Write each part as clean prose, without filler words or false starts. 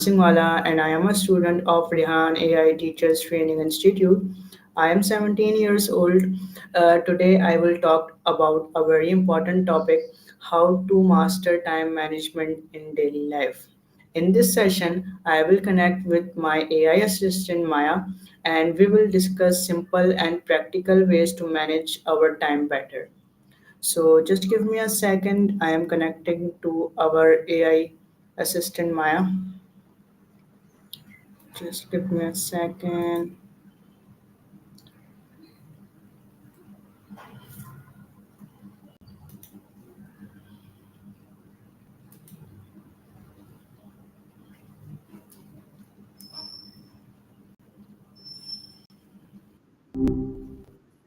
Singwala and I am a student of Rehan AI Teachers Training Institute. I am 17 years old. Today I will talk about a very important topic, how to master time management in daily life. In this session, I will connect with my AI assistant Maya and we will discuss simple and practical ways to manage our time better. So just give me a second. I am connecting to our AI assistant Maya. Just give me a second.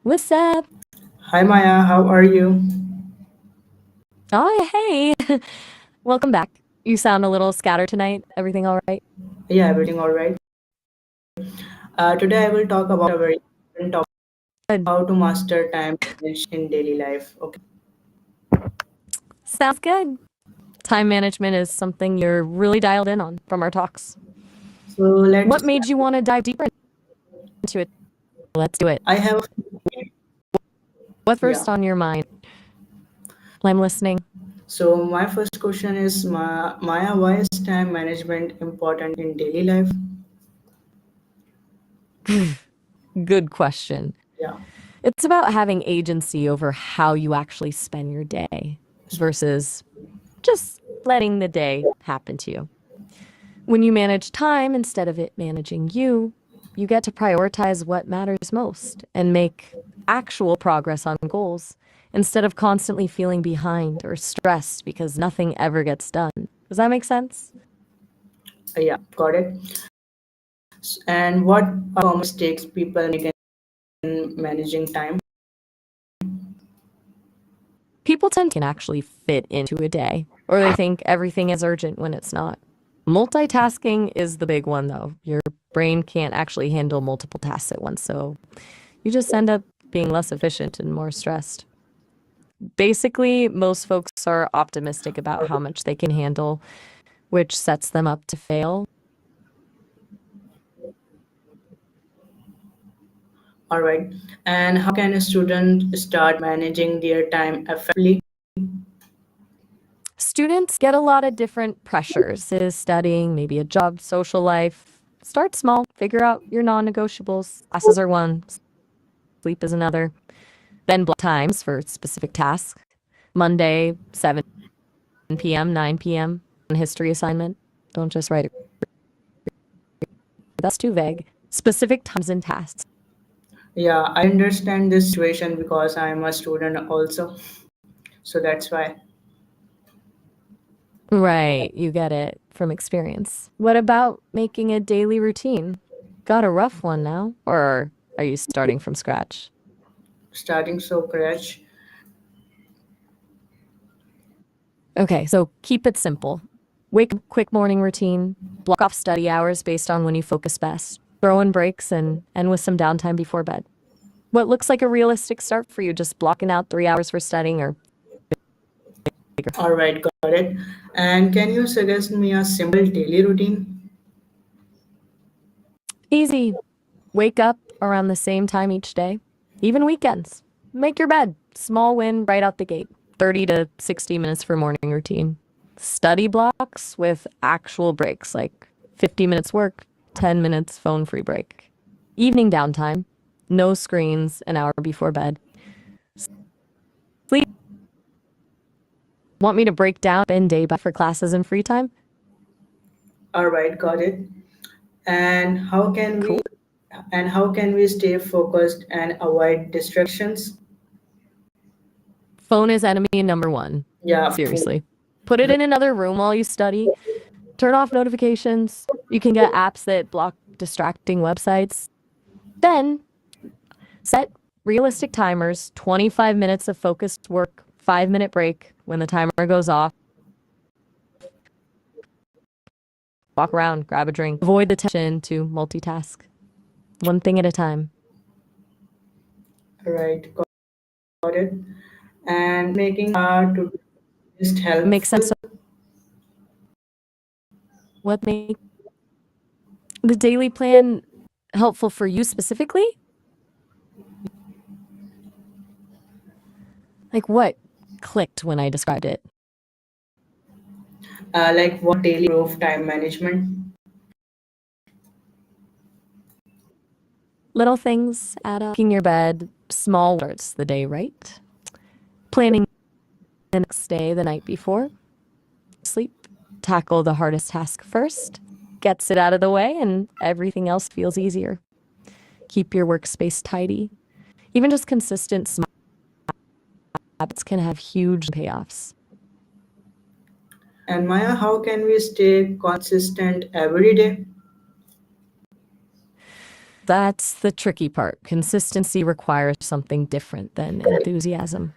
What's up? Hi Maya, how are you? Oh, hey. Welcome back. You sound a little scattered tonight. Everything all right? Yeah, everything all right. Today I will talk about a very important topic, Good. how to master time management in daily life. Okay. Sounds good. Time management is something you're really dialed in on from our talks. So let's. What made you want to dive deeper into it? Let's do it. I have. What's Yeah. first on your mind? I'm listening. So my first question is, Maya, why is time management important in daily life? Good question. Yeah. It's about having agency over how you actually spend your day versus just letting the day happen to you. When you manage time instead of it managing you, you get to prioritize what matters most and make actual progress on goals instead of constantly feeling behind or stressed because nothing ever gets done. Does that make sense? Yeah, got it. And what are common mistakes people make in managing time? People tend to can actually fit into a day, or they think everything is urgent when it's not. Multitasking is the big one, though. Your brain can't actually handle multiple tasks at once, so you just end up being less efficient and more stressed. Basically, most folks are optimistic about how much they can handle, which sets them up to fail. All right. And how can a student start managing their time effectively? Students get a lot of different pressures. Is studying, maybe a job, social life. Start small, figure out your non negotiables. Classes are one, sleep is another. Then block times for specific tasks. Monday, 7 p.m., 9 p.m., on history assignment. Don't just write it. That's too vague. Specific times and tasks. Yeah, I understand this situation because I'm a student also. So that's why. Right, you get it from experience. What about making a daily routine? Got a rough one now? Or are you starting from scratch? Starting so crash. Okay, so keep it simple. Wake up, quick morning routine, block off study hours based on when you focus best, throw in breaks and end with some downtime before bed. What looks like a realistic start for you, just blocking out 3 hours for studying or bigger? All right, got it. And can you suggest me a simple daily routine? Easy. Wake up around the same time each day, even weekends. Make your bed. Small win right out the gate. 30 to 60 minutes for morning routine. Study blocks with actual breaks, like 50 minutes work, 10 minutes phone free break. Evening downtime. No screens an hour before bed. Sleep. Want me to break down in day by for classes and free time? All right, got it. And how can we Cool. stay focused and avoid distractions? Phone is enemy number one. Yeah, Seriously. Put it in another room while you study. Turn off notifications. You can get apps that block distracting websites. Then set realistic timers, 25 minutes of focused work, 5-minute break when the timer goes off. Walk around, grab a drink. Avoid the tension to multitask. One thing at a time. right, got it. And making our to just Makes helpful. sense. What make The daily plan helpful for you specifically? Like what clicked when I described it? Like what daily improve time management? Little things add up. Making your bed, small starts the day right. Planning the next day the night before. Sleep. Tackle the hardest task first. Gets it out of the way and everything else feels easier. Keep your workspace tidy. Even just consistent small habits can have huge payoffs. And Maya, how can we stay consistent every day? That's the tricky part. Consistency requires something different than enthusiasm.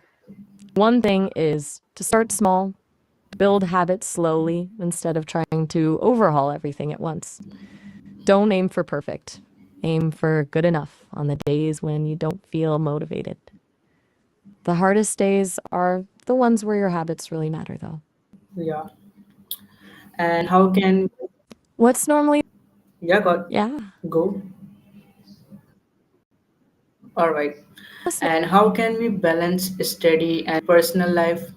One thing is to start small, build habits slowly instead of trying to overhaul everything at once. Don't aim for perfect. Aim for good enough on the days when you don't feel motivated. The hardest days are the ones where your habits really matter, though. Yeah. And how can What's normally, yeah, got yeah, go? All right. listen, And how can we balance study and personal life?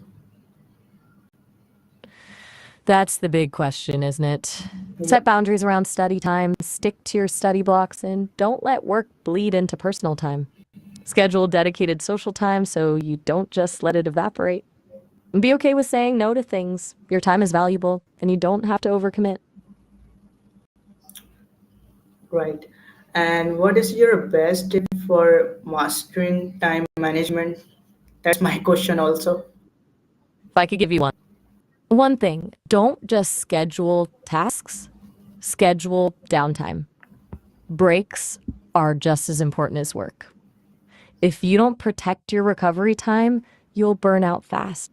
that's the big question, isn't it? Yeah. Set boundaries around study time, stick to your study blocks, and don't let work bleed into personal time. Schedule dedicated social time so you don't just let it evaporate. And be okay with saying no to things. Your time is valuable, and you don't have to overcommit. Right. And what is your best tip for mastering time management? That's my question also. If I could give you one thing, don't just schedule tasks, schedule downtime. Breaks are just as important as work. If you don't protect your recovery time, you'll burn out fast.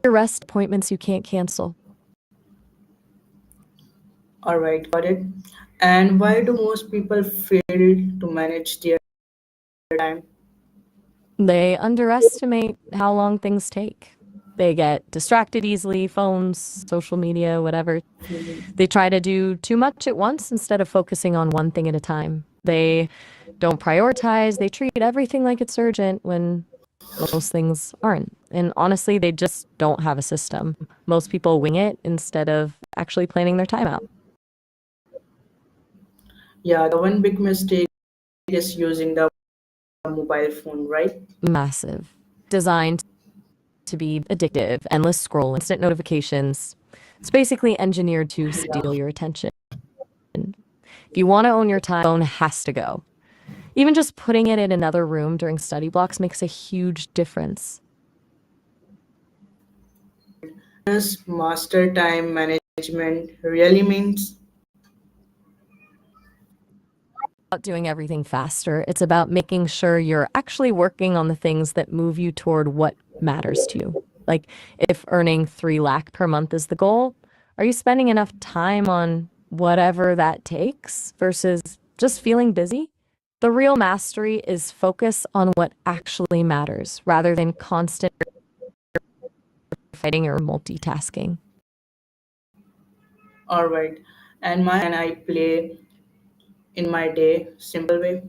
Your rest appointments you can't cancel. All right, got it. And why do most people fail to manage their time? They underestimate how long things take. They get distracted easily, phones, social media, whatever. They try to do too much at once instead of focusing on one thing at a time. They don't prioritize, they treat everything like it's urgent when most things aren't. And honestly, they just don't have a system. Most people wing it instead of actually planning their time out. Yeah, the one big mistake is using the mobile phone, right? Massive. Designed to be addictive, endless scroll, instant notifications. It's basically engineered to steal your attention. If you want to own your time, phone has to go. Even just putting it in another room during study blocks makes a huge difference. Does master time management really means? About doing everything faster. It's about making sure you're actually working on the things that move you toward what matters to you. Like if earning 3 lakh per month is the goal, are you spending enough time on whatever that takes versus just feeling busy? The real mastery is focus on what actually matters rather than constant fighting or multitasking. All right. And my can I play in my day simple way?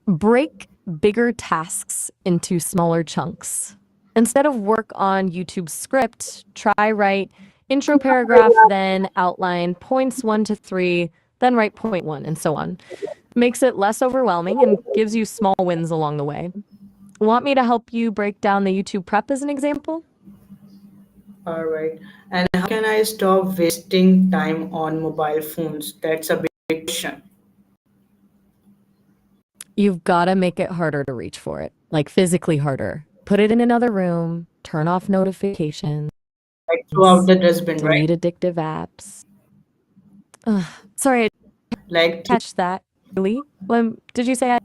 Break bigger tasks into smaller chunks. Instead of work on YouTube script, try write intro paragraph, then outline points 1 to 3, then write point 1, and so on. Makes it less overwhelming and gives you small wins along the way. Want me to help you break down the YouTube prep as an example? All right. And how can I stop wasting time on mobile phones? That's a big question. You've got to make it harder to reach for it, like physically harder. Put it in another room, turn off notifications, Like throughout the dustbin, right? delete addictive apps. Ugh, sorry, I Like through, catch that. Really? When did you say I?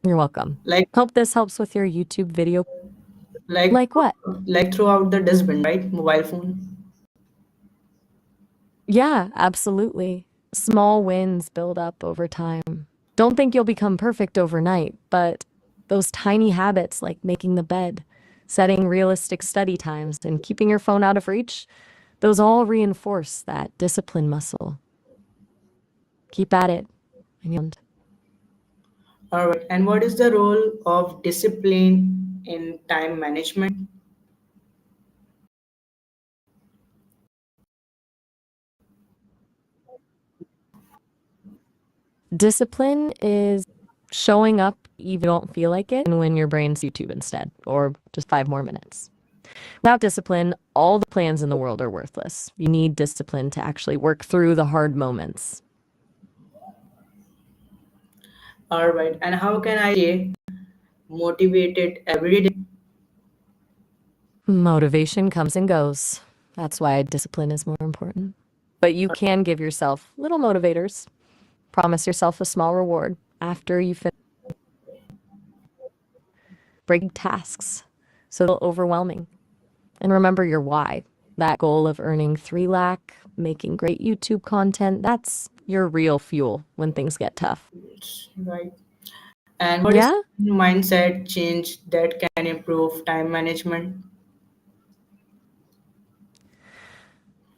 You're welcome. like Hope this helps with your YouTube video. like Like what? like throughout the dustbin, right? Mobile phone. Yeah, absolutely. Small wins build up over time. Don't think you'll become perfect overnight, but those tiny habits like making the bed, setting realistic study times, and keeping your phone out of reach, Those all reinforce that discipline muscle. Keep at it. And All right. And what is the role of discipline in time management? discipline is showing up even if you don't feel like it and when your brain's YouTube instead, or just 5 more minutes. Without discipline, all the plans in the world are worthless. You need discipline to actually work through the hard moments. All right. And how can I stay motivated every day? Motivation comes and goes. That's why discipline is more important. But you can give yourself little motivators. Promise yourself a small reward after you finish breaking tasks so they'll overwhelming. And remember your why. That goal of earning 3 lakh, making great YouTube content, that's your real fuel when things get tough. Right. And what is Yeah? mindset change that can improve time management?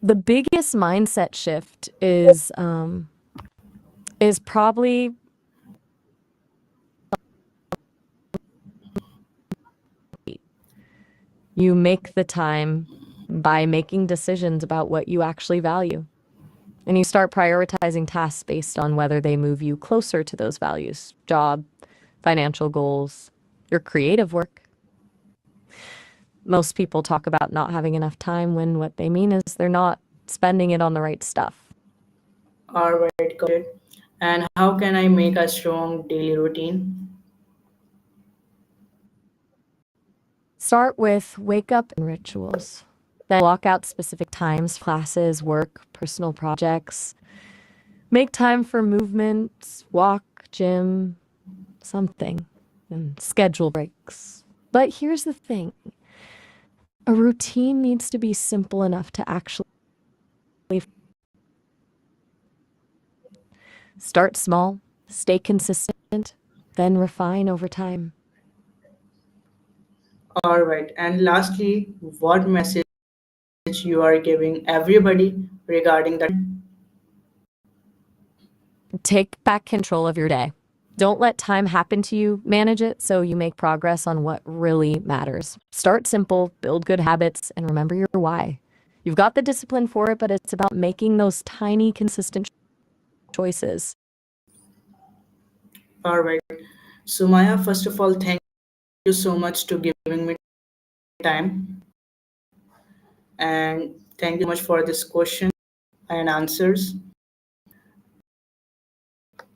The biggest mindset shift is probably you make the time by making decisions about what you actually value. And you start prioritizing tasks based on whether they move you closer to those values: job, financial goals, your creative work. Most people talk about not having enough time when what they mean is they're not spending it on the right stuff. All right, got it. And how can I make a strong daily routine? Start with wake up and rituals. Then block out specific times, classes, work, personal projects. Make time for movement, walk, gym, something, and schedule breaks. But here's the thing, a routine needs to be simple enough to actually start small, stay consistent, then refine over time. All right. And lastly, what message you are giving everybody regarding that? Take back control of your day. Don't let time happen to you. Manage it so you make progress on what really matters. Start simple, build good habits, and remember your why. You've got the discipline for it, but it's about making those tiny, consistent choices. All right. So Maya, first of all, thank you so much to giving me time, and thank you so much for this question and answers.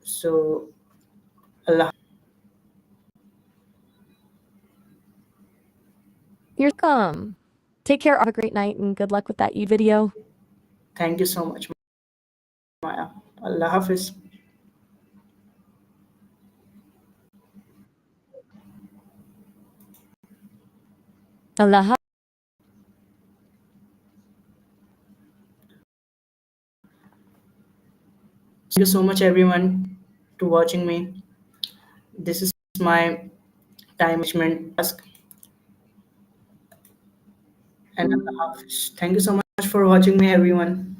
So Allah, You're welcome. Take care. Have a great night and good luck with that video. thank you so much, Maya. Allah Hafiz. Allah. Thank you so much, everyone, to watching me. This is my time management task, and Allah Hafiz. Thank you so much for watching me, everyone.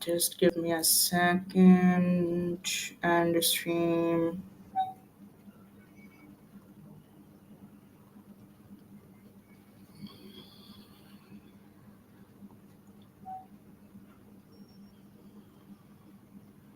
Just give me a second and stream.